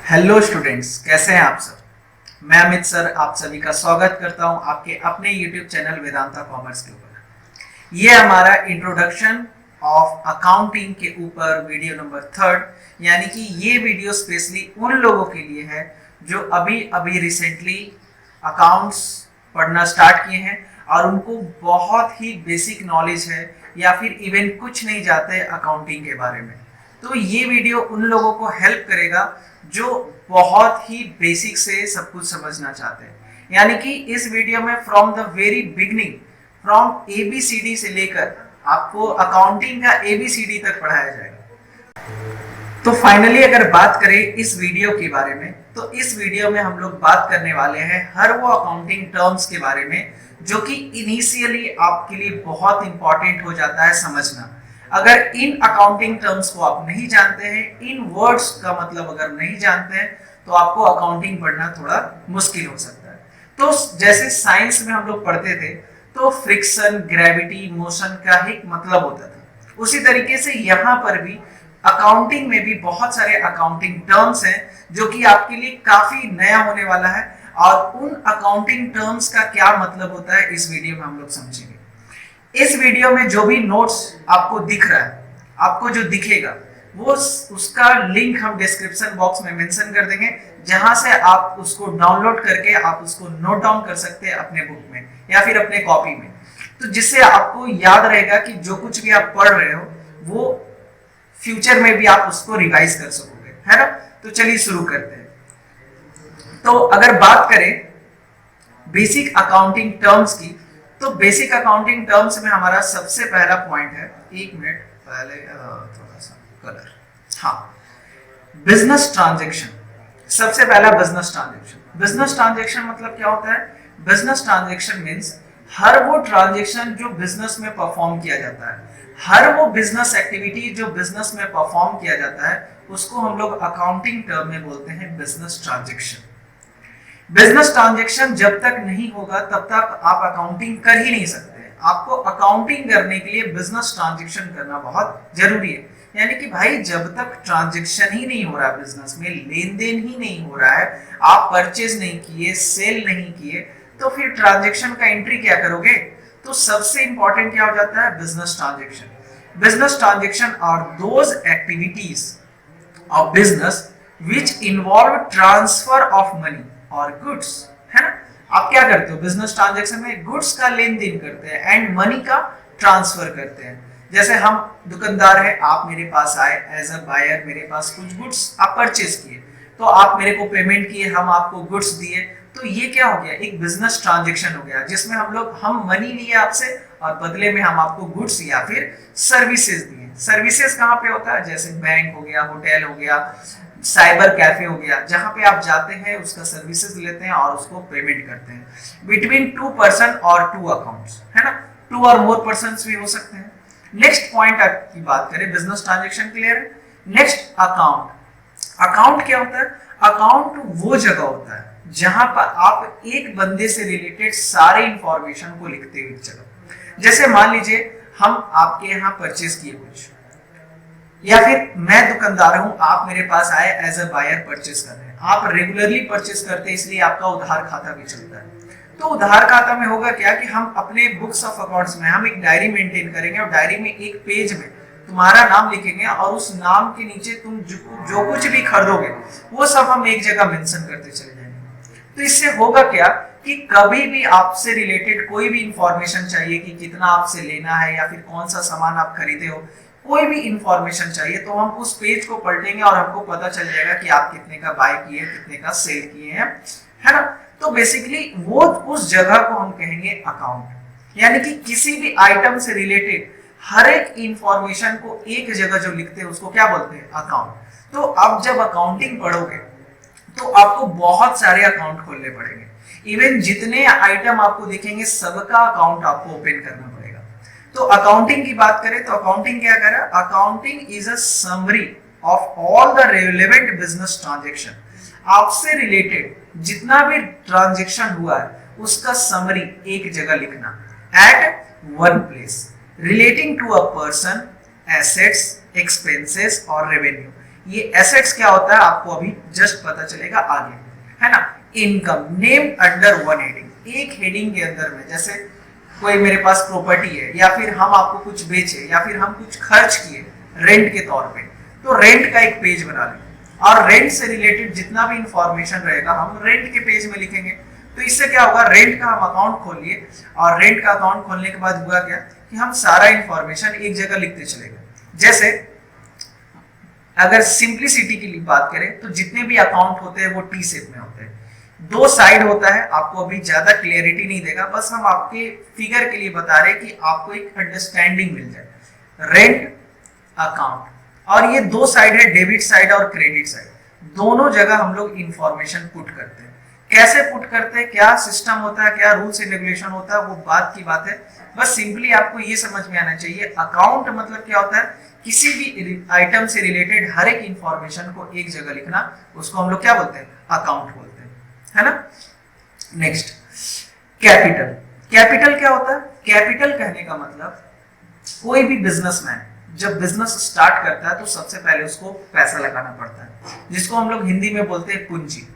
Hello students, कैसे हैं आप सब। मैं अमित सर आप सभी का स्वागत करता हूं आपके अपने यूट्यूब चैनल वेदांता कॉमर्स के ऊपर। ये हमारा इंट्रोडक्शन ऑफ अकाउंटिंग के ऊपर वीडियो नंबर 3, यानी कि ये वीडियो स्पेशली उन लोगों के लिए है जो अभी अभी रिसेंटली अकाउंट्स पढ़ना स्टार्ट किए हैं और उनको बहुत ही बेसिक नॉलेज है या फिर इवन कुछ नहीं जाते अकाउंटिंग के बारे में। तो ये वीडियो उन लोगों को हेल्प करेगा जो बहुत ही बेसिक से सब कुछ समझना चाहते हैं। यानी कि इस वीडियो में from the very beginning, from ABCD से लेकर आपको अकाउंटिंग का ABCD तक पढ़ाया जाएगा। तो फाइनली अगर बात करें इस वीडियो के बारे में, तो इस वीडियो में हम लोग बात करने वाले हैं हर वो अकाउंटिंग टर्म्स के बारे में जो कि इनिशियली आपके लिए बहुत इंपॉर्टेंट हो जाता है समझना। अगर इन अकाउंटिंग टर्म्स को आप नहीं जानते हैं, इन वर्ड्स का मतलब अगर नहीं जानते हैं, तो आपको अकाउंटिंग पढ़ना थोड़ा मुश्किल हो सकता है। तो जैसे साइंस में हम लोग पढ़ते थे तो फ्रिक्शन, ग्रेविटी, मोशन का ही मतलब होता था, उसी तरीके से यहाँ पर भी अकाउंटिंग में भी बहुत सारे अकाउंटिंग टर्म्स हैं जो कि आपके लिए काफी नया होने वाला है, और उन अकाउंटिंग टर्म्स का क्या मतलब होता है इस वीडियो में हम लोग समझेंगे। इस वीडियो में जो भी नोट्स आपको दिख रहा है, आपको जो दिखेगा वो उसका लिंक हम डिस्क्रिप्शन बॉक्स में मेंशन कर देंगे, जहां से आप उसको डाउनलोड करके आप उसको नोट डाउन कर सकते हैं अपने बुक में या फिर अपने कॉपी में। तो जिससे आपको याद रहेगा कि जो कुछ भी आप पढ़ रहे हो वो फ्यूचर में भी आप उसको रिवाइज कर सकोगे, है ना। तो चलिए शुरू करते हैं। तो अगर बात करें बेसिक अकाउंटिंग टर्म्स की, तो बेसिक अकाउंटिंग टर्म्स में हमारा सबसे पहला पॉइंट है, एक मिनट पहले थोड़ा सा कलर, हाँ, बिजनेस ट्रांजैक्शन। सबसे पहला बिजनेस ट्रांजैक्शन। बिजनेस ट्रांजैक्शन मतलब क्या होता है? बिजनेस ट्रांजैक्शन मींस हर वो ट्रांजैक्शन जो बिजनेस में परफॉर्म किया जाता है, हर वो बिजनेस एक्टिविटी जो बिजनेस में परफॉर्म किया जाता है, उसको हम लोग अकाउंटिंग टर्म में बोलते हैं बिजनेस ट्रांजैक्शन। बिजनेस ट्रांजैक्शन जब तक नहीं होगा तब तक आप अकाउंटिंग कर ही नहीं सकते। आपको अकाउंटिंग करने के लिए बिजनेस ट्रांजैक्शन करना बहुत जरूरी है। यानी कि भाई जब तक ट्रांजैक्शन ही नहीं हो रहा, बिजनेस में लेन देन ही नहीं हो रहा है, आप परचेज नहीं किए, सेल नहीं किए, तो फिर ट्रांजैक्शन का एंट्री क्या करोगे? तो सबसे इंपॉर्टेंट क्या हो जाता है? Business transaction. Business transaction are those activities of business which involve transfer of money और गुड्स, है ना। आप क्या करते हो बिजनेस ट्रांजैक्शन में? गुड्स का लेन देन करते हैं एंड मनी का ट्रांसफर करते हैं। जैसे हम दुकानदार हैं, आप मेरे पास आए एज अ बायर, मेरे पास कुछ गुड्स आप परचेज किए, तो आप मेरे को पेमेंट किए, हम आपको गुड्स दिए, तो ये क्या हो गया? एक बिजनेस ट्रांजैक्शन हो गया जिसमें हम मनी लिए आपसे और बदले में हम आपको गुड्स या फिर सर्विसेज दिए। सर्विसेज कहाँ पे होता है? जैसे बैंक हो गया, होटल हो गया, साइबर कैफे हो गया, जहां पे आप जाते हैं उसका सर्विसेज लेते हैं और उसको पेमेंट करते हैं बिटवीन 2 पर्सन और 2 अकाउंट्स, है ना। 2 और मोर पर्संस भी हो सकते हैं। नेक्स्ट पॉइंट की बात करें, बिजनेस ट्रांजैक्शन क्लियर है। Next account. अकाउंट क्या होता है? अकाउंट वो जगह होता है जहां पर आप एक बंदे से रिलेटेड सारे इंफॉर्मेशन को लिखते हुए चलो। जैसे मान लीजिए हम आपके यहाँ परचेज किए कुछ, या फिर मैं दुकानदार हूं, आप मेरे पास आए एज अ बायर परचेज कर रहे हैं, आप रेगुलरली परचेज करते हैं इसलिए आपका उधार खाता भी चलता है। तो उधार खाता में होगा क्या कि हम अपने बुक्स ऑफ अकाउंट्स में हम एक डायरी मेंटेन करेंगे और डायरी में एक पेज में तुम्हारा नाम लिखेंगे और उस नाम के नीचे तुम जो कुछ भी खरीदोगे वो सब हम एक जगह मेंशन करते चले जाएंगे। तो इससे होगा क्या कि कभी भी आपसे रिलेटेड कोई भी इंफॉर्मेशन चाहिए कि कितना आपसे लेना है या फिर कौन सा सामान आप खरीदे हो, कोई भी इंफॉर्मेशन चाहिए, तो हम उस पेज को पलटेंगे और हमको पता चल जाएगा कि आप कितने का बाय किए, कितने का सेल किए हैं, है ना। तो बेसिकली वो उस जगह को हम कहेंगे अकाउंट। यानी कि किसी भी आइटम से रिलेटेड हर एक इंफॉर्मेशन को एक जगह जो लिखते हैं उसको क्या बोलते हैं? अकाउंट। तो अब जब अकाउंटिंग पढ़ोगे तो आपको बहुत सारे अकाउंट खोलने पड़ेंगे। इवन जितने आइटम आपको दिखेंगे सबका अकाउंट आपको ओपन करना पड़ेगा। तो अकाउंटिंग की बात करें तो अकाउंटिंग क्या कर रहा है? Accounting is a summary of all the relevant business transaction. आपसे रिलेटेड जितना भी ट्रांजैक्शन हुआ है उसका समरी एक जगह लिखना at one place, relating to a person, assets, expenses और रेवेन्यू। ये एसेट्स क्या होता है आपको अभी जस्ट पता चलेगा आगे, है ना। Income name under one heading, एक हेडिंग के अंदर में, जैसे कोई मेरे पास प्रॉपर्टी है या फिर हम आपको कुछ बेचे या फिर हम कुछ खर्च किए रेंट के तौर पे, तो रेंट का एक पेज बना लें और रेंट से रिलेटेड जितना भी इंफॉर्मेशन रहेगा हम रेंट के पेज में लिखेंगे। तो इससे क्या होगा, रेंट का हम अकाउंट खोल लिए और रेंट का अकाउंट खोलने के बाद हुआ क्या कि हम सारा इंफॉर्मेशन एक जगह लिखते चले गए। जैसे अगर सिंप्लिसिटी की बात करें तो जितने भी अकाउंट होते हैं वो टी शेप में होते हैं, दो साइड होता है, आपको अभी ज्यादा क्लियरिटी नहीं देगा, बस हम आपके फिगर के लिए बता रहे हैं कि आपको एक अंडरस्टैंडिंग मिल जाए। रेंट अकाउंट, और ये दो साइड है, डेबिट साइड और क्रेडिट साइड, दोनों जगह हम लोग इंफॉर्मेशन पुट करते हैं। कैसे पुट करते हैं, क्या सिस्टम होता है, क्या रूल्स एंड रेगुलेशन होता है, वो बात की बात है। बस सिंपली आपको ये समझ में आना चाहिए अकाउंट मतलब क्या होता है, किसी भी आइटम से रिलेटेड हर एक इंफॉर्मेशन को एक जगह लिखना, उसको हम लोग क्या बोलते हैं, अकाउंट बोलते हैं, है ना। नेक्स्ट कैपिटल, कैपिटल क्या होता है, कैपिटल कहने का मतलब कोई भी बिजनेसमैन जब बिजनेस स्टार्ट करता है तो सबसे पहले उसको पैसा लगाना पड़ता है, जिसको हम लोग हिंदी में बोलते हैं पूंजी।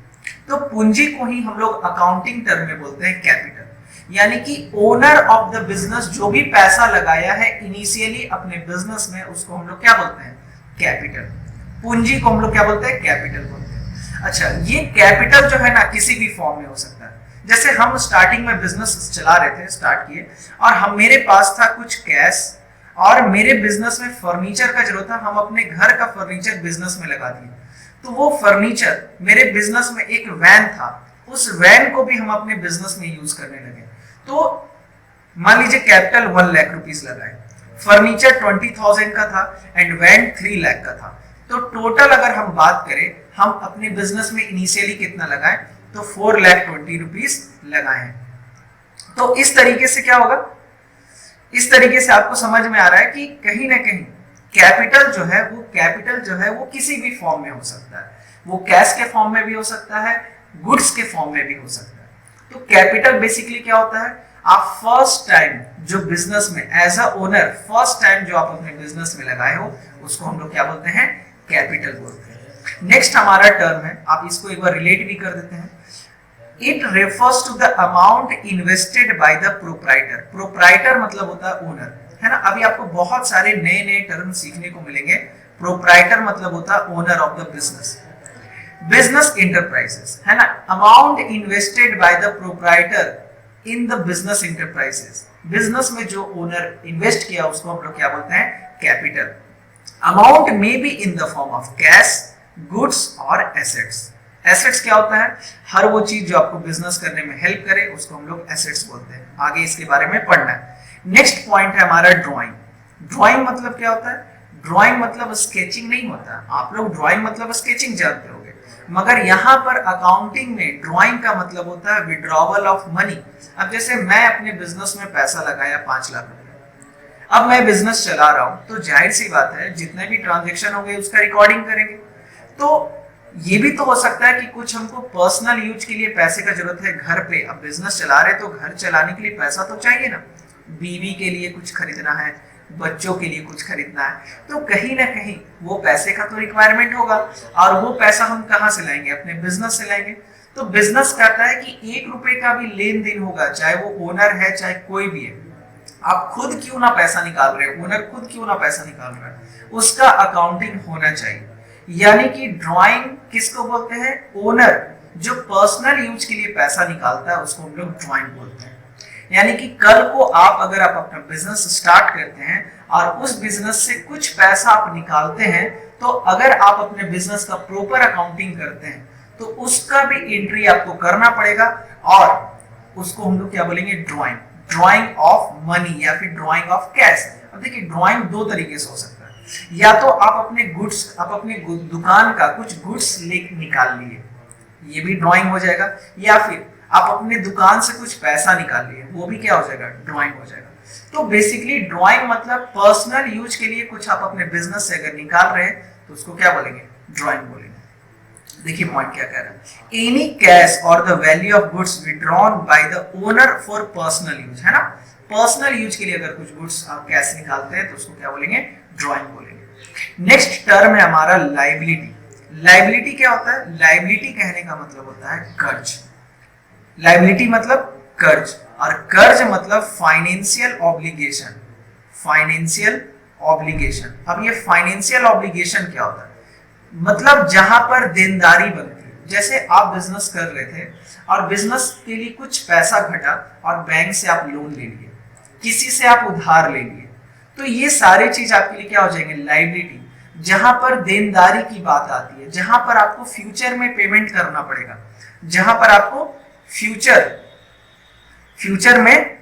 तो पूंजी को ही हम लोग अकाउंटिंग टर्म में बोलते हैं कैपिटल, यानी कि ओनर ऑफ द बिजनेस जो भी पैसा लगाया है इनिशियली अपने बिजनेस में, उसको हम लोग क्या बोलते हैं, कैपिटल। पूंजी को हम लोग क्या बोलते हैं, कैपिटल बोलते हैं। अच्छा, ये कैपिटल जो है ना किसी भी फॉर्म में हो सकता है। जैसे हम स्टार्टिंग में बिजनेस चला रहे थे, स्टार्ट किए और हम मेरे पास था कुछ कैश और मेरे बिजनेस में फर्नीचर का जरूरत था, हम अपने घर का फर्नीचर बिजनेस में लगा दिए। तो वो फर्नीचर मेरे बिजनेस में एक वैन था, उस वैन को भी हम अपने बिजनेस में यूज करने लगे। तो मान लीजिए कैपिटल 1 लाख रुपीस लगाए, फर्नीचर 20,000 का था एंड वैन 3 लाख का था। तो टोटल अगर हम बात करें हम अपने बिजनेस में इनिशियली कितना लगाए, तो 4,20,000 रुपीस लगाए। तो इस तरीके से क्या होगा, इस तरीके से आपको समझ में आ रहा है कि कहीं ना कहीं कैपिटल जो है वो, कैपिटल जो है वो किसी भी फॉर्म में हो सकता है, वो कैश के फॉर्म में भी हो सकता है, गुड्स के फॉर्म में भी हो सकता है। तो कैपिटल बेसिकली क्या होता है, आप फर्स्ट टाइम जो बिजनेस में as a owner first time जो आप अपने बिजनेस में लगाए हो, उसको हम लोग क्या बोलते हैं, कैपिटल बोलते हैं। नेक्स्ट हमारा टर्म है, आप इसको एक बार रिलेट भी कर देते हैं। It refers to the amount invested by the proprietor. Proprietor मतलब होता है ओनर, है ना। अभी आपको बहुत सारे नए नए टर्म सीखने को मिलेंगे। प्रोप्राइटर मतलब होता है owner of the business. Business enterprises, है ना। Amount invested by the proprietor in the business enterprises, business में जो ओनर इन्वेस्ट किया उसको हम लोग क्या बोलते हैं, capital. Amount may be in the form of cash, goods और एसेट्स। एसेट्स क्या होता है, हर वो चीज जो आपको बिजनेस करने में हेल्प करे उसको हम लोग एसेट्स बोलते हैं। आगे इसके बारे में पढ़ना है। नेक्स्ट पॉइंट है हमारा ड्राइंग। ड्राइंग मतलब क्या होता है, ड्राइंग मतलब स्केचिंग नहीं होता। आप लोग ड्राइंग मतलब स्केचिंग जानते होंगे, मगर यहाँ पर अकाउंटिंग में ड्राइंग का मतलब होता है विड्रॉवल ऑफ मनी। अब जैसे मैं अपने बिजनेस में पैसा लगाया 5 लाख रुपए, अब मैं बिजनेस चला रहा हूँ, तो जाहिर सी बात है जितने भी ट्रांजेक्शन होंगे उसका रिकॉर्डिंग करेंगे। तो ये भी तो हो सकता है कि कुछ हमको पर्सनल यूज के लिए पैसे का जरूरत है घर पे, अब बिजनेस चला रहे तो घर चलाने के लिए पैसा तो चाहिए ना, बीवी के लिए कुछ खरीदना है, बच्चों के लिए कुछ खरीदना है, तो कहीं ना कहीं वो पैसे का तो रिक्वायरमेंट होगा और वो पैसा हम कहाँ से लाएंगे, अपने बिजनेस से लाएंगे। तो बिजनेस कहता है कि 1 रुपए का भी लेन देन होगा, चाहे वो ओनर है चाहे कोई भी है, आप खुद क्यों ना पैसा निकाल रहे हो, ओनर खुद क्यों ना पैसा निकाल रहा है, उसका अकाउंटिंग होना चाहिए। यानी कि ड्राइंग किसको बोलते हैं, ओनर जो पर्सनल यूज के लिए पैसा निकालता है उसको हम लोग ड्राइंग बोलते हैं। यानी कि कल को आप अगर आप अपना बिजनेस स्टार्ट करते हैं और उस बिजनेस से कुछ पैसा आप निकालते हैं, तो अगर आप अपने बिजनेस का प्रॉपर अकाउंटिंग करते हैं तो उसका भी एंट्री आपको करना पड़ेगा और उसको हम लोग क्या बोलेंगे, ड्राइंग। ड्राइंग ऑफ मनी या फिर ड्राइंग ऑफ कैश। अब देखिए ड्राइंग दो तरीके से हो सकता है, या तो आप अपने गुड्स, आप अपने दुकान का कुछ गुड्स निकाल लिए, ये भी ड्राइंग हो जाएगा, या फिर आप अपने दुकान से कुछ पैसा निकाल लिए, वो भी क्या हो जाएगा, ड्राइंग हो जाएगा। तो बेसिकली ड्राइंग मतलब पर्सनल यूज के लिए कुछ आप अपने बिजनेस से अगर निकाल रहे हैं तो उसको क्या बोलेंगे, ड्राइंग बोलेंगे। देखिए पॉइंट क्या कह रहा है, एनी कैश और the value of goods withdrawn by the owner for personal use, है ना। पर्सनल यूज के लिए अगर कुछ गुड्स आप कैश निकालते हैं तो उसको क्या बोलेंगे, ड्राइंग बोलेंगे। नेक्स्ट टर्म है हमारा लाइबिलिटी। लाइबिलिटी क्या होता है? लाइबिलिटी कहने का मतलब होता है कर्ज। लाइबिलिटी मतलब कर्ज, और कर्ज मतलब फाइनेंशियल ऑब्लिगेशन। Financial obligation. अब ये फाइनेंशियल ऑब्लिगेशन क्या होता है? मतलब जहां पर देनदारी बनती है। जैसे आप बिजनेस कर रहे थे और बिजनेस के लिए कुछ पैसा घटा और बैंक से आप लोन ले लिए, किसी से आप उधार ले लिए, तो ये सारी चीज आपके लिए क्या हो जाएंगे? लाइबिलिटी। जहां पर देनदारी की बात आती है, जहां पर आपको फ्यूचर में पेमेंट करना पड़ेगा, जहां पर आपको फ्यूचर में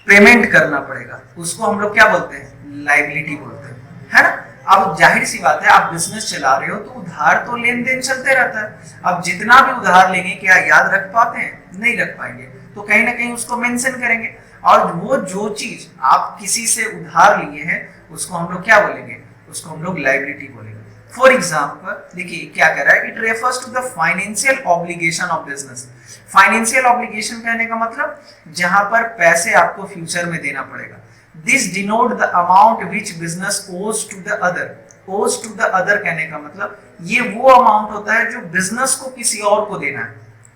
पेमेंट करना पड़ेगा, उसको हम लोग क्या बोलते हैं? लाइबिलिटी बोलते हैं, है ना। अब जाहिर सी बात है, आप बिजनेस चला रहे हो तो उधार तो लेन देन चलते रहता है। अब जितना भी उधार लेंगे, क्या याद रख पाते हैं? नहीं रख पाएंगे, तो कहीं ना कहीं उसको मेंशन करेंगे। और वो जो चीज आप किसी से उधार लिए हैं, उसको हम लोग क्या बोलेंगे? उसको हम लोग लाइबिलिटी बोलेंगे। फॉर एग्जाम्पल देखिए क्या कह रहा है, it refers to the financial obligation of business. Financial obligation कहने का मतलब जहां पर पैसे आपको फ्यूचर में देना पड़ेगा। This denote the amount which business ओज टू द अदर। ओज टू द अदर कहने का मतलब ये वो अमाउंट होता है जो बिजनेस को किसी और को देना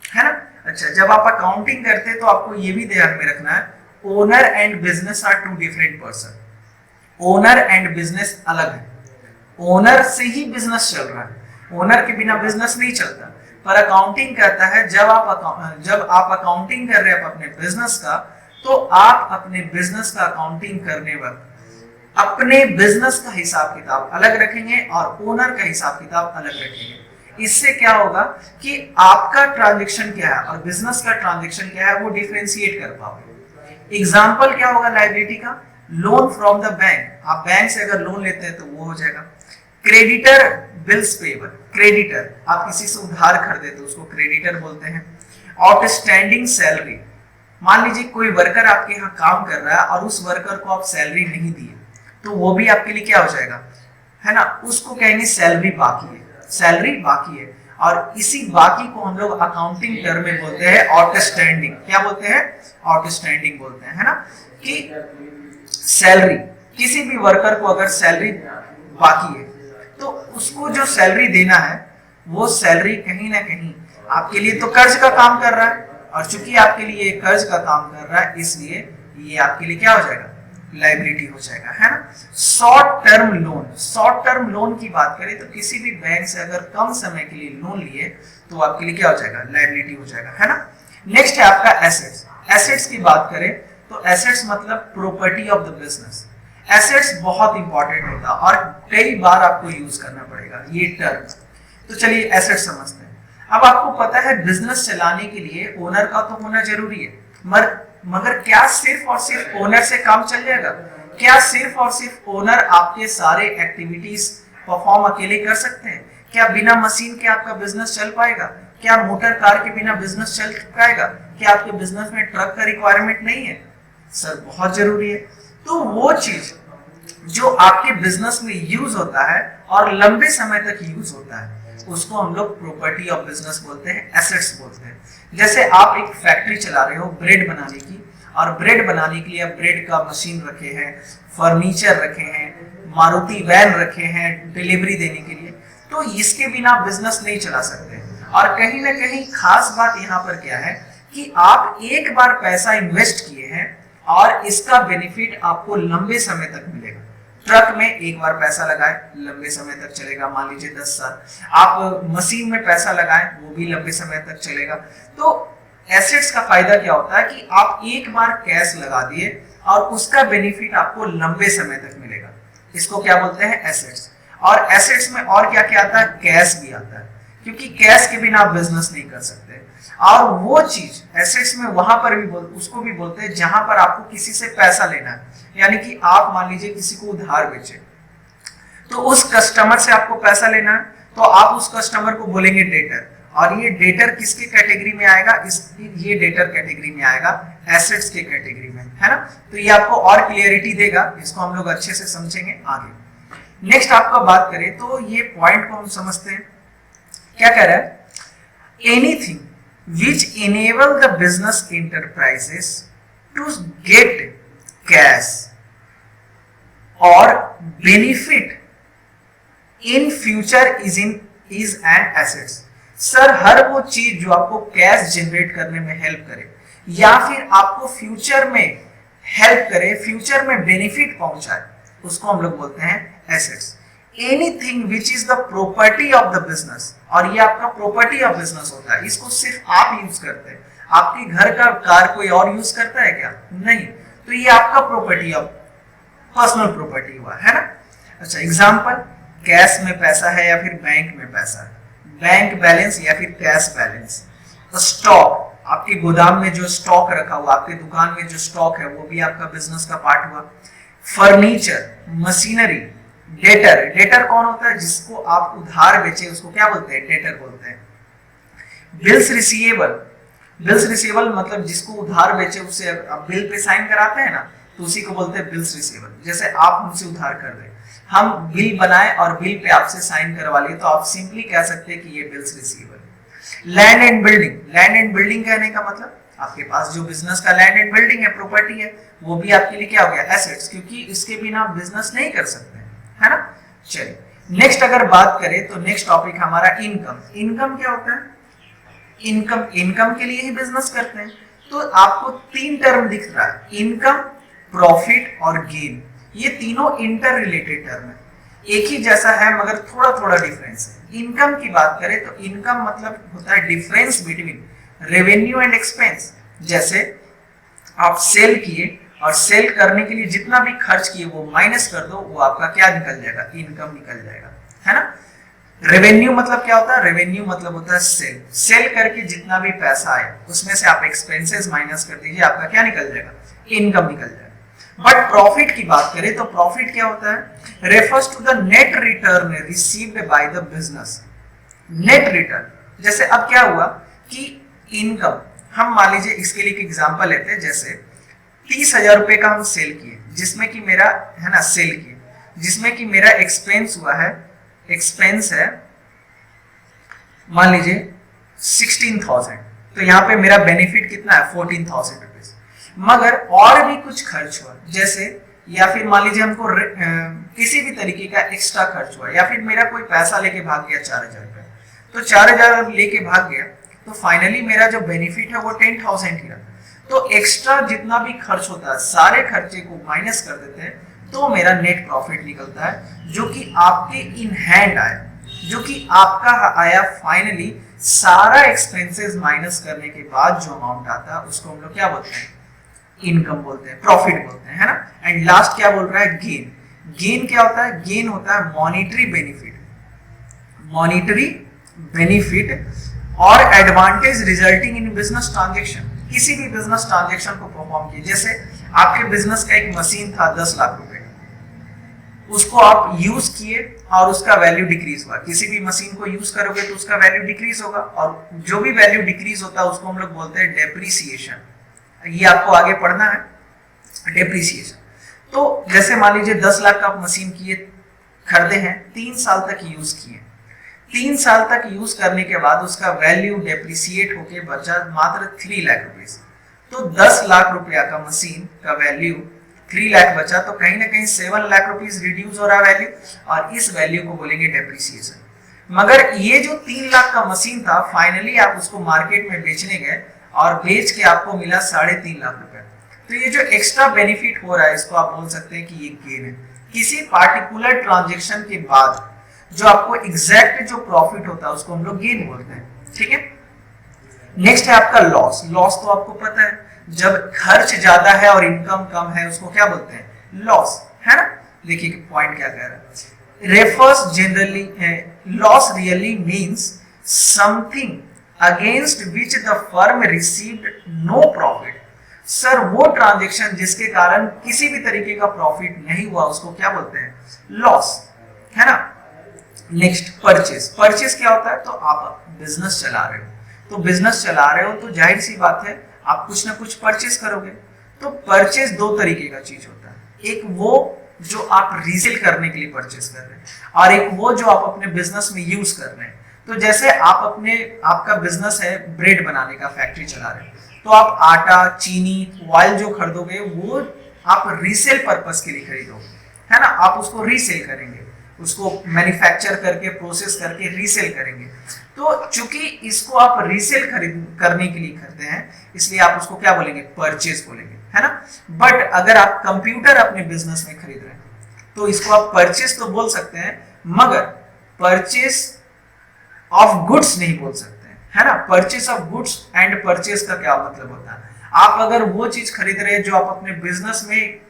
है ना। अच्छा, जब आप अकाउंटिंग करते हैं तो आपको ये भी ध्यान में रखना है, owner and business are two different person. Owner and business अलग है। ओनर से ही बिजनेस चल रहा है, ओनर के बिना बिजनेस नहीं चलता। पर अकाउंटिंग कहता है जब आप अकाउंटिंग कर रहे हैं अपने बिजनेस का, तो आप अपने बिजनेस का अकाउंटिंग करने वक्त अपने बिजनेस का हिसाब किताब अलग रखेंगे और ओनर का हिसाब किताब अलग रखेंगे। इससे क्या होगा कि आपका ट्रांजैक्शन क्या है और बिजनेस का ट्रांजैक्शन क्या है, वो डिफरेंशिएट कर पाओगे। एग्जाम्पल क्या होगा लायबिलिटी का? Loan from the bank. आप बैंक से अगर लोन लेते हैं तो वो हो जाएगा। Creditor bills payable. क्रेडिटर, आप किसी से उधार खरीदे तो उसको क्रेडिटर बोलते हैं। आउटस्टैंडिंग सैलरी, मान लीजिए कोई वर्कर आपके यहाँ काम कर रहा है और उस वर्कर को आप सैलरी नहीं दिए, तो वो भी आपके लिए क्या हो जाएगा, है ना, उसको कहेंगे सैलरी बाकी है। सैलरी बाकी है, और इसी बाकी को हम लोग अकाउंटिंग टर्म में बोलते हैं आउटस्टैंडिंग। क्या बोलते हैं? आउटस्टैंडिंग बोलते हैं, है ना। कि सैलरी, किसी भी वर्कर को अगर सैलरी बाकी है तो उसको जो सैलरी देना है, वो सैलरी कहीं ना कहीं आपके लिए तो कर्ज का काम कर रहा है, और चूंकि आपके लिए कर्ज का काम कर रहा है, इसलिए ये आपके लिए क्या हो जाएगा? लायबिलिटी हो जाएगा, है ना। Short term loan. Short term loan की बात करें तो किसी भी बैंक से अगर कम समय के लिए लोन लिए तो आपके लिए क्या हो जाएगा? लायबिलिटी हो जाएगा, है ना। नेक्स्ट है आपका एसेट्स। एसेट्स की बात करें तो एसेट्स मतलब property of the business. Assets बहुत इंपॉर्टेंट होता है और कई बार आपको यूज करना पड़ेगा ये टर्म। तो चलिए एसेट्स समझते हैं। अब आपको पता है बिजनेस चलाने के लिए ओनर का तो होना जरूरी है, मगर क्या सिर्फ और सिर्फ ओनर से काम चल जाएगा? क्या सिर्फ और सिर्फ ओनर आपके सारे एक्टिविटीज परफॉर्म अकेले कर सकते हैं? क्या बिना मशीन के आपका बिजनेस चल पाएगा? क्या मोटर कार के बिना बिजनेस चल पाएगा? क्या आपके बिजनेस में ट्रक का रिक्वायरमेंट नहीं है? सर बहुत जरूरी है। तो वो चीज जो आपके बिजनेस में यूज होता है और लंबे समय तक यूज होता है, उसको हम लोग प्रॉपर्टी ऑफ बिजनेस बोलते हैं, एसेट्स बोलते हैं। जैसे आप एक फैक्ट्री चला रहे हो ब्रेड बनाने की, और ब्रेड बनाने के लिए आप ब्रेड का मशीन रखे हैं, फर्नीचर रखे हैं, मारुति वैन रखे हैं डिलीवरी देने के लिए, तो इसके बिना बिजनेस नहीं चला सकते। और कहीं ना कहीं खास बात यहाँ पर क्या है कि आप एक बार पैसा इन्वेस्ट किए हैं और इसका बेनिफिट आपको लंबे समय तक मिलेगा। ट्रक में एक बार पैसा लगाए, लंबे समय तक चलेगा, मान लीजिए 10 साल। आप मशीन में पैसा लगाएं, वो भी लंबे समय तक चलेगा। तो एसेट्स का फायदा क्या होता है कि आप एक बार कैश लगा दिए और उसका बेनिफिट आपको लंबे समय तक मिलेगा। इसको क्या बोलते हैं? एसेट्स। और एसेट्स में और क्या क्या आता है? कैश भी आता है, क्योंकि कैश के बिना आप बिजनेस नहीं कर सकते। और वो चीज एसेट्स में वहां पर भी उसको भी बोलते हैं जहां पर आपको किसी से पैसा लेना है। यानी कि आप मान लीजिए किसी को उधार बेचे, तो उस कस्टमर से आपको पैसा लेना है, तो आप उस कस्टमर को बोलेंगे डेटर। और ये डेटर किसके कैटेगरी में आएगा? ये डेटर कैटेगरी में आएगा, एसेट्स के कैटेगरी में, है ना। तो ये आपको और क्लियरिटी देगा, इसको हम लोग अच्छे से समझेंगे आगे। नेक्स्ट आपका बात करें तो ये पॉइंट को हम समझते हैं। क्या कह रहा है? Anything which enable the business enterprises to get cash or benefit in future is an assets. Sir हर वो चीज जो आपको कैश जनरेट करने में हेल्प करे या फिर आपको फ्यूचर में हेल्प करे, फ्यूचर में बेनिफिट पहुंचाए, उसको हम लोग बोलते हैं assets. Anything which is the property of the business, और ये आपका प्रॉपर्टी ऑफ बिजनेस होता है, इसको सिर्फ आप यूज करते हैं। आपके घर का कार कोई और यूज करता है क्या? नहीं। तो ये आपका प्रॉपर्टी ऑफ पर्सनल प्रॉपर्टी हुआ, है ना। अच्छा, एग्जांपल, कैश में पैसा है या फिर बैंक में पैसा है, बैंक बैलेंस या फिर कैश बैलेंस। स्टॉक, आपके गोदाम में जो स्टॉक रखा हुआ, आपके दुकान में जो स्टॉक है, वो भी आपका बिजनेस का पार्ट हुआ। Furniture, machinery. डेटर, डेटर कौन होता है? जिसको आप उधार बेचे उसको क्या बोलते हैं? डेटर बोलते हैं। बिल्स रिसीवेबल, बिल्स रिसीवेबल मतलब जिसको उधार बेचे उससे आप बिल पे साइन कराते हैं ना, तो उसी को बोलते हैं बिल्स रिसीवेबल। जैसे आप हमसे उधार कर रहे, हम बिल बनाए और बिल पे आपसे साइन करवा लिए, तो आप सिंपली कह सकते हैं कि ये bills receivable. Land and building, land and building कहने का मतलब आपके पास जो बिजनेस का लैंड एंड बिल्डिंग है, प्रॉपर्टी है, वो भी आपके लिए क्या हो गया? एसेट्स, क्योंकि इसके बिना आप बिजनेस नहीं कर सकते, है ना। चलिए नेक्स्ट अगर बात करें तो नेक्स्ट टॉपिक हमारा इनकम। इनकम क्या होता है? इनकम, इनकम के लिए ही बिजनेस करते हैं। तो आपको तीन टर्म दिख रहा है, इनकम, प्रॉफिट और गेन। ये तीनों इंटर रिलेटेड टर्म है, एक ही जैसा है मगर थोड़ा थोड़ा डिफरेंस है। इनकम की बात करें तो इनकम मतलब होता है difference between revenue and expense. जैसे आप सेल किए और सेल करने के लिए जितना भी खर्च किए वो माइनस कर दो, वो आपका क्या निकल जाएगा? इनकम निकल जाएगा, है ना। रेवेन्यू मतलब क्या होता है? रेवेन्यू मतलब होता है सेल, सेल करके जितना भी पैसा आए उसमें से आप एक्सपेंसेस माइनस कर दीजिए, आपका क्या निकल जाएगा? इनकम निकल जाएगा। बट प्रॉफिट की बात करें तो प्रॉफिट क्या होता है? Refers to the net return received by the business. Net return, जैसे अब क्या हुआ कि इनकम, हम मान लीजिए इसके लिए एक एग्जांपल लेते हैं, जैसे 30,000 रुपए का हम सेल किए, जिसमें कि मेरा, है ना, सेल किए जिसमें कि मेरा एक्सपेंस हुआ है, एक्सपेंस है मान लीजिए 16,000, तो यहाँ पे मेरा बेनिफिट कितना है? 14,000 रुपीज। मगर और भी कुछ खर्च हुआ, जैसे या फिर मान लीजिए हमको किसी भी तरीके का एक्स्ट्रा खर्च हुआ, या फिर मेरा कोई पैसा लेके भाग गया 4,000 रुपए, तो 4,000 लेके भाग गया, तो फाइनली मेरा जो बेनिफिट है वो 10,000 किया। तो एक्स्ट्रा जितना भी खर्च होता है सारे खर्चे को माइनस कर देते हैं, तो मेरा नेट प्रॉफिट निकलता है, जो कि आपके इन हैंड आया, जो कि आपका आया फाइनली सारा एक्सपेंसेस माइनस करने के बाद जो अमाउंट आता है उसको हम लोग क्या बोलते हैं? इनकम बोलते हैं, प्रॉफिट बोलते हैं, है ना। एंड लास्ट क्या बोल रहा है? गेन। गेन क्या होता है? गेन होता है मॉनिटरी बेनिफिट, मॉनिटरी बेनिफिट और advantage resulting in business transaction. किसी भी बिजनेस ट्रांजेक्शन को परफॉर्म किए, जैसे आपके बिजनेस का एक मशीन था 10 लाख रुपए का, उसको आप यूज किए और उसका वैल्यू डिक्रीज हुआ। किसी भी मशीन को यूज करोगे तो उसका वैल्यू डिक्रीज होगा, और जो भी वैल्यू डिक्रीज होता है उसको हम लोग बोलते हैं डेप्रिसिएशन। ये आपको आगे पढ़ना है, डेप्रिसिएशन। तो जैसे मान लीजिए 10 लाख का आप मशीन किए, खरीदे हैं, 3 साल तक यूज किए, 3 साल तक यूज करने के बाद उसका वैल्यू डेप्रिसिएट होके बचा मात्र 3 लाख रुपीस। तो 10 लाख रुपया का मशीन का वैल्यू 3 लाख बचा, तो कहीं ना कहीं 7 लाख रुपीस रिड्यूस हो रहा है वैल्यू, और इस वैल्यू को बोलेंगे डेप्रिसिएशन। मगर ये जो 3 लाख का मशीन था, फाइनली आप उसको मार्केट में बेचने गए और बेच के आपको मिला 3.5 लाख रुपए। तो ये जो एक्स्ट्रा बेनिफिट हो रहा है, इसको आप बोल सकते हैं कि ये गेन है। किसी पार्टिकुलर ट्रांजेक्शन के बाद जो आपको एग्जैक्ट जो प्रॉफिट होता है उसको हम लोग गेन बोलते हैं, ठीक है। नेक्स्ट है आपका लॉस। लॉस तो आपको पता है, जब खर्च ज्यादा है और इनकम कम है उसको क्या बोलते हैं? लॉस, है ना। देखिए पॉइंट क्या कह रहा है, refers generally, loss really means something against which the firm received no profit. Sir वो ट्रांजेक्शन जिसके कारण किसी भी तरीके का प्रॉफिट नहीं हुआ उसको क्या बोलते हैं? लॉस, है ना। Next purchase. परचेस क्या होता है? तो आप बिजनेस चला रहे हो, तो बिजनेस चला रहे हो तो जाहिर सी बात है आप कुछ ना कुछ परचेस करोगे। तो परचेस 2 तरीके का चीज होता है, एक वो जो आप रीसेल करने के लिए परचेस कर रहे हैं, और एक वो जो आप अपने बिजनेस में यूज कर रहे हैं। तो जैसे आपका बिजनेस है ब्रेड बनाने का, फैक्ट्री चला रहे हैं, तो आप आटा, चीनी, ऑयल जो खरीदोगे वो आप रीसेल पर्पस के लिए खरीदोगे, है ना। आप उसको रीसेल करेंगे, उसको मैन्युफैक्चर करके प्रोसेस करके रीसेल करेंगे। तो चूंकि इसको आप रीसेल करने के लिए करते हैं, इसलिए आप उसको क्या बोलेंगे, परचेज बोलेंगे, है ना। बट अगर आप कंप्यूटर अपने बिजनेस में खरीद रहे हैं तो इसको आप परचेज तो बोल सकते हैं, मगर परचेज ऑफ गुड्स नहीं बोल सकते हैं, है ना। Purchase of goods and purchase का क्या मतलब होता है, आप अगर वो चीज खरीद रहे हैं जो आप अपने बिजनेस में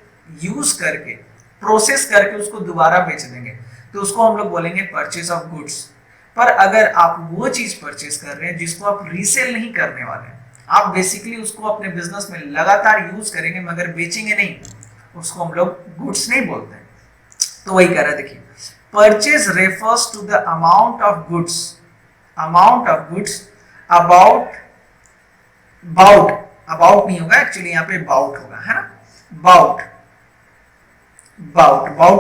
यूज करके प्रोसेस करके उसको दोबारा बेच देंगे तो उसको हम लोग बोलेंगे परचेज ऑफ गुड्स। पर अगर आप वो चीज परचेज कर रहे हैं जिसको आप रीसेल नहीं करने वाले हैं, आप बेसिकली उसको अपने बिजनेस में लगातार यूज करेंगे मगर बेचेंगे नहीं, उसको हम लोग गुड्स नहीं बोलते हैं। तो वही कह रहा है, देखिए, purchase refers to the amount of goods about about नहीं होगा एक्चुअली, यहाँ पे बाउट होगा, है ना। बाउट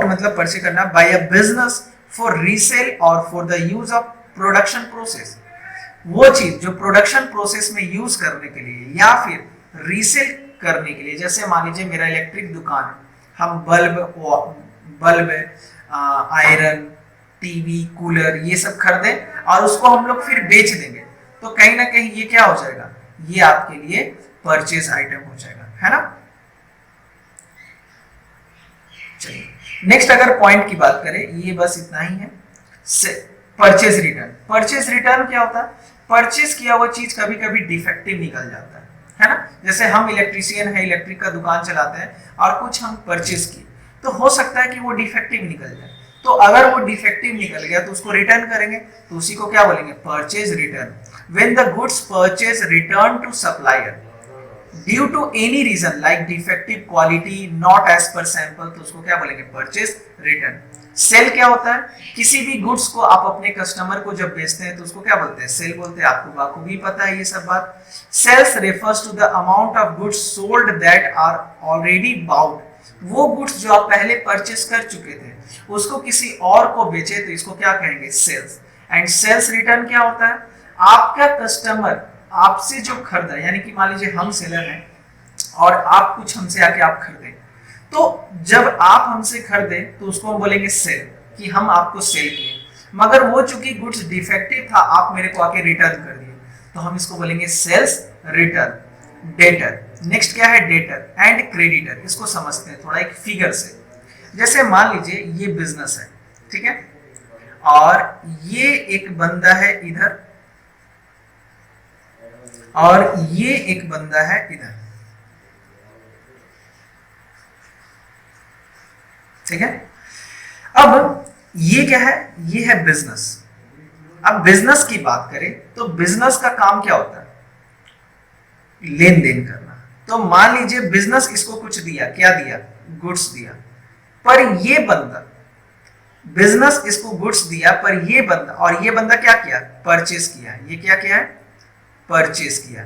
मतलब परचेज करना buy a business for resale और for the use of production process. वो चीज जो प्रोडक्शन प्रोसेस में यूज करने के लिए या फिर रीसेल करने के लिए, जैसे मान लीजिए मेरा इलेक्ट्रिक दुकान है, हम बल्ब आयरन, टीवी, कूलर ये सब खरीदें और उसको हम लोग फिर बेच देंगे, तो कहीं ना कहीं ये क्या हो जाएगा, ये आपके लिए परचेज आइटम हो जाएगा, है ना। चलिए नेक्स्ट अगर पॉइंट की बात करें, ये बस इतना ही है। परचेज रिटर्न क्या होता है, परचेज किया हुआ चीज कभी कभी डिफेक्टिव निकल जाता है ना। जैसे हम इलेक्ट्रीशियन है, इलेक्ट्रिक का दुकान चलाते हैं और कुछ हम परचेज किए, तो हो सकता है कि वो डिफेक्टिव निकल जाए। तो अगर वो डिफेक्टिव निकल गया तो उसको रिटर्न करेंगे, तो उसी को क्या बोलेंगे, purchase return. When the goods purchase return to supplier due to any reason like defective quality not as per sample, तो उसको क्या बोलेंगे, परचेज रिटर्न। सेल क्या होता है, किसी भी गुड्स को आप अपने कस्टमर को जब बेचते हैं तो उसको क्या बोलते हैं, सेल बोलते हैं। आपको बाखूबी पता है ये सब बात। Sales refers to the amount of goods sold that are already bought. वो गुड्स जो आप पहले परचेस कर चुके थे उसको किसी और को बेचे तो इसको क्या कहेंगे, सेल्स। एंड सेल्स रिटर्न क्या होता है, आपका कस्टमर आपसे जो खरीदा, यानी कि मान लीजिए हम सेलर हैं और आप कुछ हमसे आके आप खरीदे, तो जब आप हमसे खरीदे तो उसको हम बोलेंगे सेल, कि हम आपको सेल किए, मगर वो चूंकि गुड्स डिफेक्टिव था आप मेरे को आके रिटर्न कर दिए, तो हम इसको बोलेंगे सेल्स रिटर्न। डेटर, नेक्स्ट क्या है, डेटर एंड क्रेडिटर। इसको समझते हैं थोड़ा एक फिगर से। जैसे मान लीजिए ये बिजनेस है, ठीक है, और ये एक बंदा है इधर और ये एक बंदा है इधर, ठीक है। अब ये क्या है, ये है बिजनेस। अब बिजनेस की बात करें तो बिजनेस का काम क्या होता है, लेन देन करना। तो मान लीजिए बिजनेस इसको कुछ दिया, क्या दिया, गुड्स दिया, पर ये बंदा, बिजनेस इसको गुड्स दिया पर ये बंदा, और ये बंदा क्या किया, परचेस किया। ये क्या किया है, परचेस किया।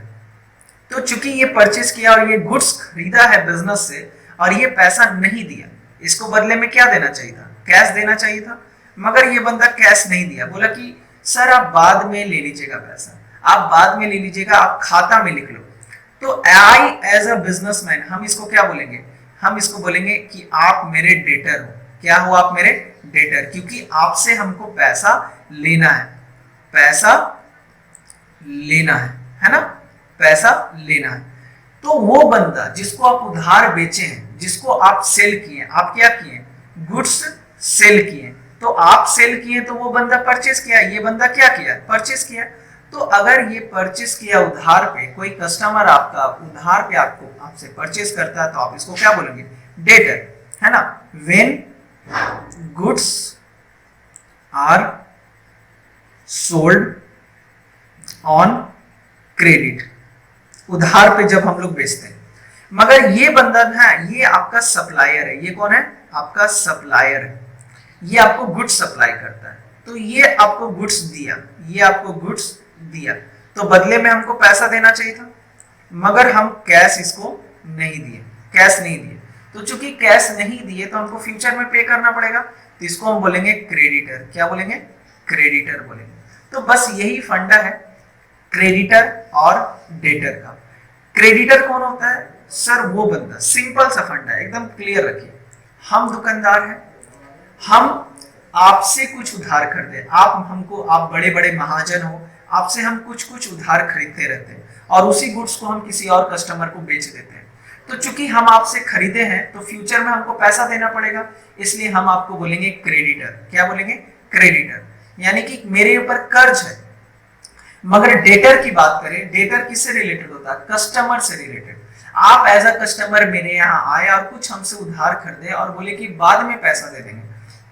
तो चूंकि ये परचेस किया और ये गुड्स खरीदा है बिजनेस से और ये पैसा नहीं दिया, इसको बदले में क्या देना चाहिए था, कैश देना चाहिए था, मगर ये बंदा कैश नहीं दिया, बोला कि सर आप बाद में ले लीजिएगा पैसा, आप बाद में ले लीजिएगा, आप खाता में लिख लो। तो आई एज अ बिजनेसमैन हम इसको क्या बोलेंगे, हम इसको बोलेंगे कि आप मेरे डेटर हो। क्या हो, आप मेरे डेटर, क्योंकि आपसे हमको पैसा लेना है, पैसा लेना है ना, पैसा लेना है। तो वो बंदा जिसको आप उधार बेचे हैं, जिसको आप सेल किए, आप क्या किए, गुड्स सेल किए, तो आप सेल किए तो वो बंदा परचेस किया, ये बंदा क्या किया, परचेस किया। तो अगर ये परचेस किया उधार पे, कोई कस्टमर आपका उधार पे आपको आपसे परचेस करता है, तो आप इसको क्या बोलेंगे, डेटर, है ना। When goods are sold on credit, उधार पे जब हम लोग बेचते हैं, मगर ये बंदा है, ये आपका सप्लायर है। ये कौन है, आपका सप्लायर है, ये आपको गुड्स सप्लाई करता है। तो ये आपको गुड्स दिया, ये आपको गुड्स दिया, तो बदले में हमको पैसा देना चाहिए था, मगर हम कैश इसको नहीं दिए, कैश नहीं दिए। तो चूंकि कैश नहीं दिए तो हमको फ्यूचर में पे करना पड़ेगा, तो इसको हम बोलेंगे क्रेडिटर। क्या बोलेंगे, क्रेडिटर बोलेंगे। तो बस यही फंडा है क्रेडिटर और डेटर का। क्रेडिटर कौन होता है, सर वो बंदा, सिंपल सा फंडा है, एकदम क्लियर रखिए। हम दुकानदार हैं, हम आपसे कुछ उधार खरीदे, आप बड़े बड़े महाजन हो, आपसे हम कुछ कुछ उधार खरीदते रहते हैं और उसी गुड्स को हम किसी और कस्टमर को बेच देते हैं। तो चूंकि हम आपसे खरीदे हैं तो फ्यूचर में हमको पैसा देना पड़ेगा, इसलिए हम आपको बोलेंगे क्रेडिटर। क्या बोलेंगे? क्रेडिटर। यानी कि मेरे ऊपर कर्ज है। मगर डेटर की बात करें, डेटर किससे रिलेटेड होता है? कस्टमर से रिलेटेड। आप एज अ कस्टमर मेरे यहाँ आए और कुछ हमसे उधार खरीदे और बोले कि बाद में पैसा दे देंगे,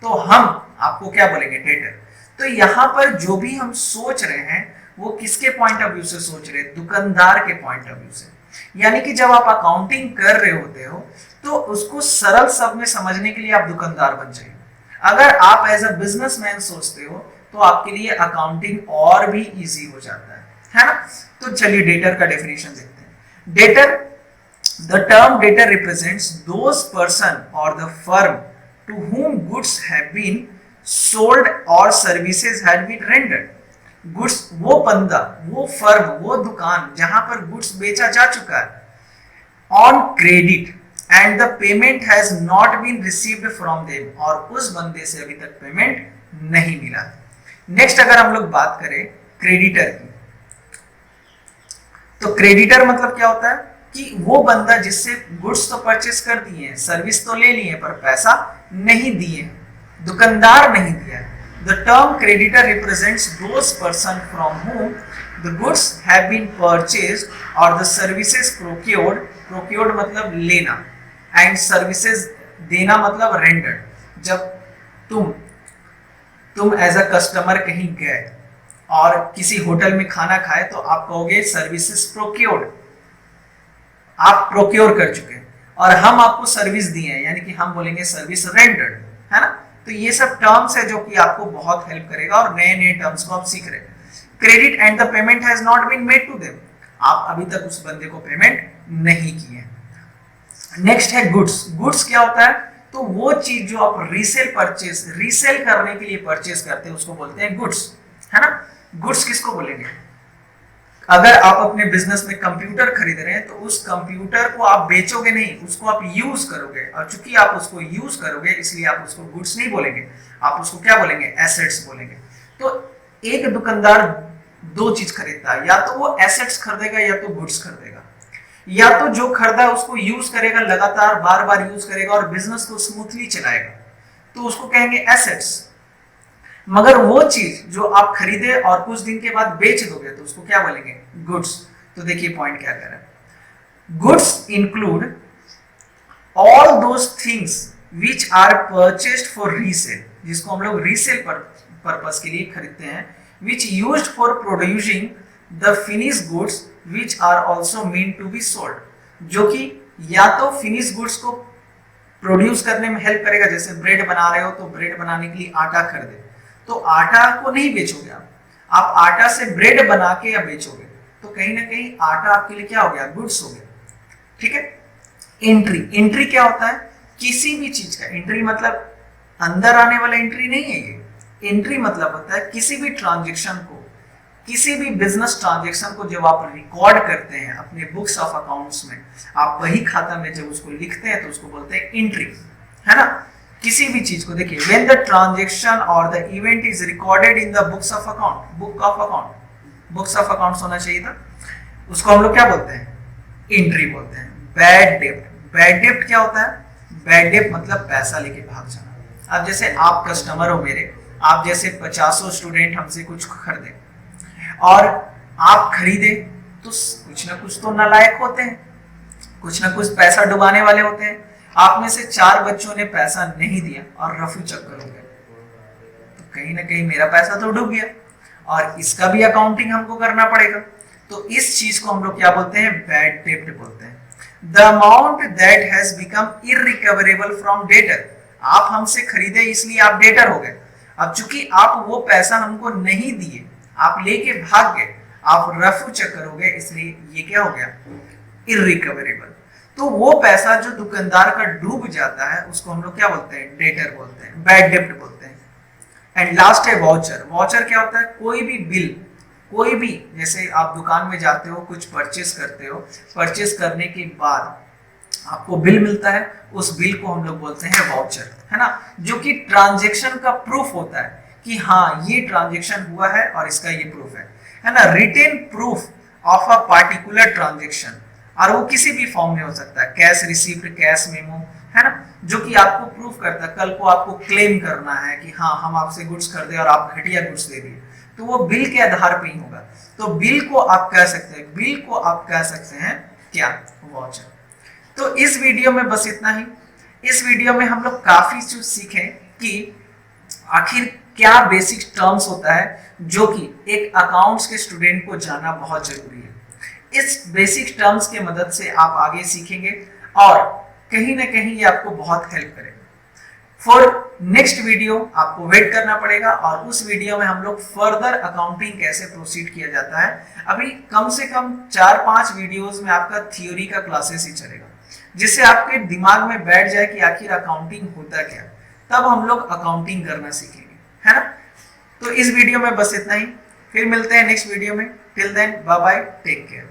तो हम आपको क्या बोलेंगे? डेटर। तो यहाँ पर जो भी हम सोच रहे हैं वो किसके पॉइंट ऑफ व्यू से सोच रहे हैं? दुकानदार के पॉइंट ऑफ व्यू से। यानी कि जब आप अकाउंटिंग कर रहे होते हो तो उसको सरल शब्द में समझने के लिए आप दुकानदार बन जाइए। अगर आप एज अ बिजनेसमैन सोचते हो तो आपके लिए अकाउंटिंग और भी इजी हो जाता है ना? तो चलिए डेटर का डेफिनेशन देखते हैं। Debtor, the term debtor represents those person और the firm to whom goods have been sold or services had been rendered। Goods, वो बंदा, वो फर्म, वो दुकान जहां पर गुड्स बेचा जा चुका है on credit and the payment has not been received from them, और उस बंदे से अभी तक पेमेंट नहीं मिला। नेक्स्ट अगर हम लोग बात करें क्रेडिटर की, तो क्रेडिटर मतलब क्या होता है कि वो बंदा जिससे गुड्स तो परचेस कर दिए हैं, सर्विस तो ले ली है, पर पैसा नहीं दिए, दुकानदार नहीं दिया है। The term creditor represents those person from whom the goods have been purchased or the services procured, procured मतलब लेना, and services देना मतलब rendered। जब तुम एज अ कस्टमर कहीं गए और किसी होटल में खाना खाए तो आप कहोगे सर्विसेज प्रोक्योर्ड, आप प्रोक्योर कर चुके हैं, और हम आपको सर्विस दिए हैं यानी कि हम बोलेंगे सर्विस रेंडर्ड, है ना? तो ये सब टर्म्स है जो कि आपको बहुत हेल्प करेगा और नए नए टर्म्स को आप सीख रहे हैं। Credit and the payment has not been made to them, आप अभी तक उस बंदे को पेमेंट नहीं किए। नेक्स्ट है गुड्स। गुड्स क्या होता है? तो वो चीज जो आप रीसेल करने के लिए परचेस करते हैं उसको बोलते हैं गुड्स, है ना? गुड्स किसको बोलेंगे? अगर आप अपने बिजनेस में कंप्यूटर खरीद रहे हैं तो उस कंप्यूटर को आप बेचोगे नहीं, उसको आप यूज करोगे, और चूंकि आप उसको यूज करोगे इसलिए आप उसको गुड्स नहीं बोलेंगे, आप उसको क्या बोलेंगे? एसेट्स बोलेंगे। तो एक दुकानदार दो चीज खरीदता है, या तो वो एसेट्स खरीदेगा या तो गुड्स खरीदेगा, या तो जो खरीदा उसको यूज करेगा, लगातार बार बार यूज करेगा और बिजनेस को स्मूथली चलाएगा, तो उसको कहेंगे एसेट्स। मगर वो चीज जो आप खरीदे और कुछ दिन के बाद बेच दोगे तो उसको क्या बोलेंगे? गुड्स। तो देखिए पॉइंट क्या कर रहा है। Goods include all those things which are purchased for resale, जिसको हम लोग रीसेल पर्पस के लिए खरीदते हैं, which used for producing the finish goods which are also meant to be sold, जो कि या तो फिनिश गुड्स को प्रोड्यूस करने में हेल्प करेगा, जैसे ब्रेड बना रहे हो तो ब्रेड बनाने के लिए आटा खरीदे, तो आटा को नहीं बेचोगे आप आटा से ब्रेड बना के या बेचोगे, तो कहीं ना कहीं आटा आपके लिए क्या हो गया? गुड्स हो गया, ठीक है? एंट्री क्या होता है? किसी भी चीज का एंट्री मतलब अंदर आने वाला एंट्री नहीं है ये। एंट्री मतलब होता है किसी भी ट्रांजेक्शन को, किसी भी बिजनेस ट्रांजेक्शन को जब आप रिकॉर्ड करते हैं अपने बुक्स ऑफ अकाउंट्स में, आप वही खाता में जब उसको लिखते हैं तो उसको बोलते हैं एंट्री, है ना? किसी भी चीज को देखिए, when the transaction or the event is recorded in the books of account, books of accounts होना चाहिए था, उसको हम लोग क्या बोलते हैं? एंट्री बोलते हैं। बैड डेप्ट क्या होता है? बैड डेप्ट मतलब पैसा लेके भाग जाना। अब जैसे आप कस्टमर हो मेरे, आप जैसे 50 स्टूडेंट हमसे कुछ खरीदे और आप खरीदे तो कुछ ना कुछ तो नालायक होते हैं, कुछ ना कुछ पैसा डुबाने वाले होते हैं। आप में से 4 बच्चों ने पैसा नहीं दिया और रफू चक्कर हो गया, तो कहीं ना कहीं मेरा पैसा तो डूब गया और इसका भी अकाउंटिंग हमको करना पड़ेगा। तो इस चीज को हम लोग क्या बोलते हैं? बैड डेब्ट बोलते हैं। The amount that has become irrecoverable from debtor, आप हमसे खरीदे इसलिए आप डेटर हो गए। अब चूंकि आप वो पैसा हमको नहीं दिए, आप लेके भाग गए, आप रफू चक्कर हो गए, इसलिए ये क्या हो गया? इररिकवरेबल। तो वो पैसा जो दुकानदार का डूब जाता है उसको हम लोग क्या बोलते हैं? डेटर बोलते हैं, बैड डेब्ट बोलते हैं। एंड लास्ट है वाउचर। वाउचर क्या होता है? कोई भी बिल, कोई भी, जैसे आप दुकान में जाते हो कुछ परचेस करते हो, परचेस करने के बाद आपको बिल मिलता है, उस बिल को हम लोग बोलते हैं वाउचर, है ना, जो कि ट्रांजेक्शन का प्रूफ होता है कि हाँ ये ट्रांजेक्शन हुआ है और इसका ये प्रूफ है ना। Written proof of a particular transaction, और वो किसी भी फॉर्म में हो सकता है, कैश रिसीप्ट, कैश मेमो, है ना, जो कि आपको प्रूफ करता है। कल को आपको क्लेम करना है कि हाँ हम आपसे गुड्स खरीदे और आप घटिया गुड्स दे दिए, तो वो बिल के आधार पे ही होगा। तो बिल को आप कह सकते हैं, बिल को आप कह सकते हैं क्या, वाउचर। तो इस वीडियो में बस इतना ही। इस वीडियो में हम लोग काफी चीज सीखे कि आखिर क्या बेसिक टर्म्स होता है जो कि एक अकाउंट्स के स्टूडेंट को जानना बहुत जरूरी है। इस बेसिक टर्म्स के मदद से आप आगे सीखेंगे और कहीं ना कहीं ये आपको बहुत हेल्प करेगा। फॉर नेक्स्ट वीडियो आपको वेट करना पड़ेगा, और उस वीडियो में हम लोग फर्दर अकाउंटिंग कैसे प्रोसीड किया जाता है। अभी कम से कम 4-5 वीडियोस में आपका थियोरी का क्लासेस ही चलेगा, जिससे आपके दिमाग में बैठ जाए कि आखिर अकाउंटिंग होता क्या, तब हम लोग अकाउंटिंग करना सीखेंगे, है ना। तो इस वीडियो में बस इतना ही, फिर मिलते हैं नेक्स्ट वीडियो में। Till then bye bye, take care.